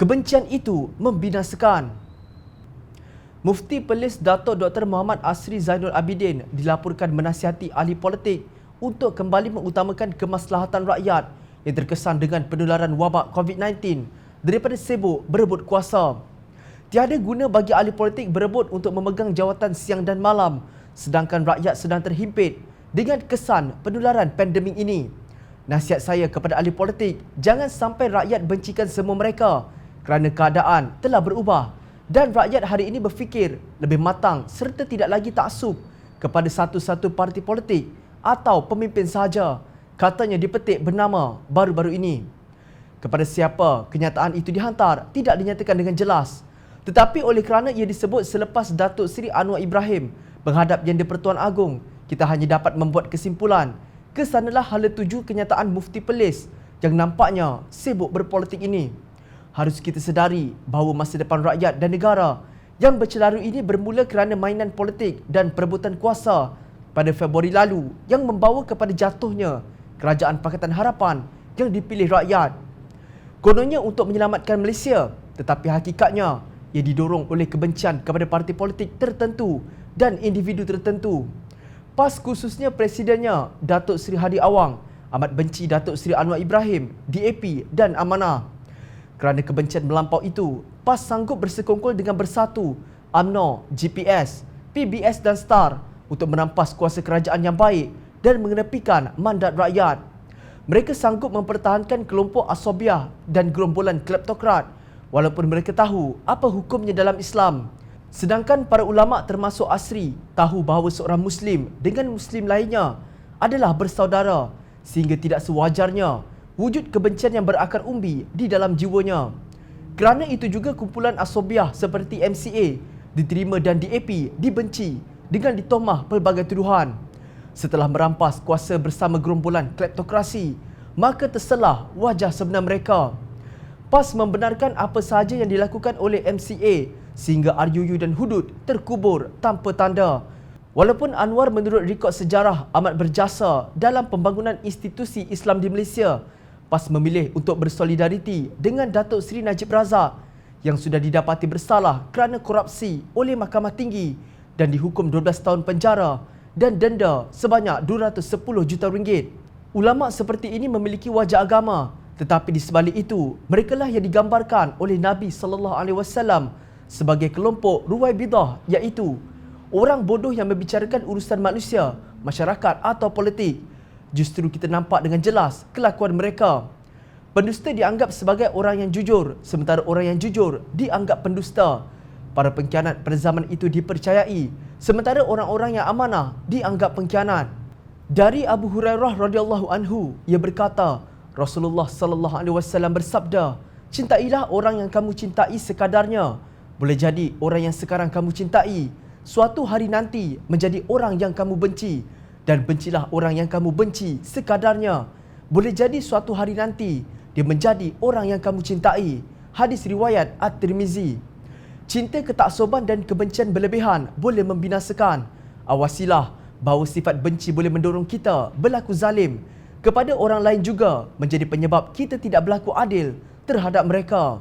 Kebencian itu membinasakan. Mufti Perlis Datuk Dr. Muhammad Asri Zainul Abidin dilaporkan menasihati ahli politik untuk kembali mengutamakan kemaslahatan rakyat yang terkesan dengan penularan wabak COVID-19 daripada sibuk berebut kuasa. Tiada guna bagi ahli politik berebut untuk memegang jawatan siang dan malam sedangkan rakyat sedang terhimpit dengan kesan penularan pandemik ini. Nasihat saya kepada ahli politik, jangan sampai rakyat bencikan semua mereka kerana keadaan telah berubah dan rakyat hari ini berfikir lebih matang serta tidak lagi taksub kepada satu-satu parti politik atau pemimpin sahaja, katanya dipetik bernama baru-baru ini. Kepada siapa kenyataan itu dihantar tidak dinyatakan dengan jelas, tetapi oleh kerana ia disebut selepas Datuk Seri Anwar Ibrahim menghadap Yang di-Pertuan Agong, kita hanya dapat membuat kesimpulan ke sanalah hala tuju kenyataan Mufti Perlis yang nampaknya sibuk berpolitik ini. Harus kita sedari bahawa masa depan rakyat dan negara yang bercelaru ini bermula kerana mainan politik dan perebutan kuasa pada Februari lalu yang membawa kepada jatuhnya Kerajaan Pakatan Harapan yang dipilih rakyat. Kononnya untuk menyelamatkan Malaysia, tetapi hakikatnya ia didorong oleh kebencian kepada parti politik tertentu dan individu tertentu. PAS khususnya presidennya Datuk Seri Hadi Awang amat benci Datuk Seri Anwar Ibrahim, DAP dan Amanah. Kerana kebencian melampau itu, PAS sanggup bersekongkol dengan Bersatu, UMNO, GPS, PBS dan STAR untuk merampas kuasa kerajaan yang baik dan mengenepikan mandat rakyat. Mereka sanggup mempertahankan kelompok asobiah dan gerombolan kleptokrat walaupun mereka tahu apa hukumnya dalam Islam. Sedangkan para ulama termasuk Asri tahu bahawa seorang Muslim dengan Muslim lainnya adalah bersaudara sehingga tidak sewajarnya wujud kebencian yang berakar umbi di dalam jiwanya. Kerana itu juga kumpulan asobiah seperti MCA diterima dan DAP dibenci dengan ditahmah pelbagai tuduhan. Setelah merampas kuasa bersama gerombolan kleptokrasi, maka terselah wajah sebenar mereka. PAS membenarkan apa sahaja yang dilakukan oleh MCA sehingga RUU dan hudud terkubur tanpa tanda. Walaupun Anwar menurut rekod sejarah amat berjasa dalam pembangunan institusi Islam di Malaysia, PAS memilih untuk bersolidariti dengan Datuk Seri Najib Razak yang sudah didapati bersalah kerana korupsi oleh Mahkamah Tinggi dan dihukum 12 tahun penjara dan denda sebanyak 210 juta ringgit. Ulama seperti ini memiliki wajah agama, tetapi di sebalik itu, merekalah yang digambarkan oleh Nabi SAW sebagai kelompok Ruwaibidah, iaitu orang bodoh yang membicarakan urusan manusia, masyarakat atau politik. Justru kita nampak dengan jelas kelakuan mereka. Pendusta dianggap sebagai orang yang jujur, sementara orang yang jujur dianggap pendusta. Para pengkhianat pada zaman itu dipercayai, sementara orang-orang yang amanah dianggap pengkhianat. Dari Abu Hurairah radhiyallahu anhu, ia berkata, Rasulullah sallallahu alaihi wasallam bersabda, "Cintailah orang yang kamu cintai sekadarnya. Boleh jadi orang yang sekarang kamu cintai suatu hari nanti menjadi orang yang kamu benci, dan bencilah orang yang kamu benci sekadarnya. Boleh jadi suatu hari nanti dia menjadi orang yang kamu cintai." Hadis riwayat At-Tirmizi. Cinta ketaksuban dan kebencian berlebihan boleh membinasakan. Awasilah bahawa sifat benci boleh mendorong kita berlaku zalim kepada orang lain juga, menjadi penyebab kita tidak berlaku adil terhadap mereka.